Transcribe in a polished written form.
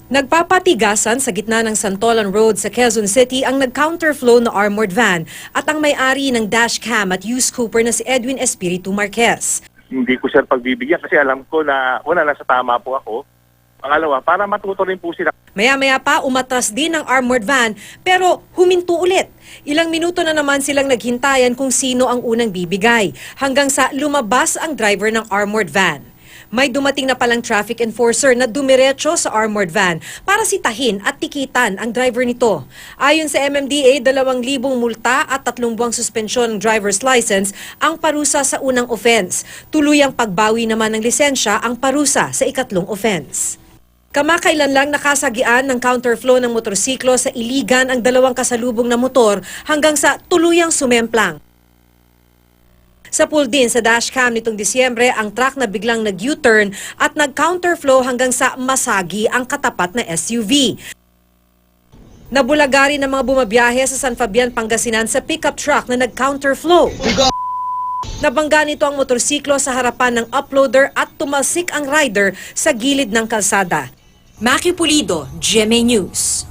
Nagpapatigasan sa gitna ng Santolan Road sa Quezon City ang nag-counterflow na armored van at ang may-ari ng dashcam at used scooper na si Edwin Espiritu Marquez. Hindi ko siya pagbibigyan kasi alam ko na una, nasa tama po ako. Pangalawa, para matuto rin po sila. Maya-maya pa umatras din ang armored van pero huminto ulit. Ilang minuto na naman silang naghintayan kung sino ang unang bibigay hanggang sa lumabas ang driver ng armored van. May dumating na palang traffic enforcer na dumiretso sa armored van para sitahin at tikitan ang driver nito. Ayon sa MMDA, 2,000 multa at 3 buwang suspensyon ng driver's license ang parusa sa unang offense. Tuluyang pagbawi naman ng lisensya ang parusa sa ikatlong offense. Kamakailan lang nakasagian ng counterflow ng motorsiklo sa Iligan ang 2 kasalubong na motor hanggang sa tuluyang sumemplang. Sa pool din sa dashcam nitong Disyembre ang truck na biglang nag-U-turn at nag-counterflow hanggang sa masagi ang katapat na SUV. Nabulagari ng mga bumabiyahe sa San Fabian, Pangasinan sa pickup truck na nag-counterflow. Nabangga nito ang motorsiklo sa harapan ng uploader at tumalsik ang rider sa gilid ng kalsada. Maki Pulido, GMA News.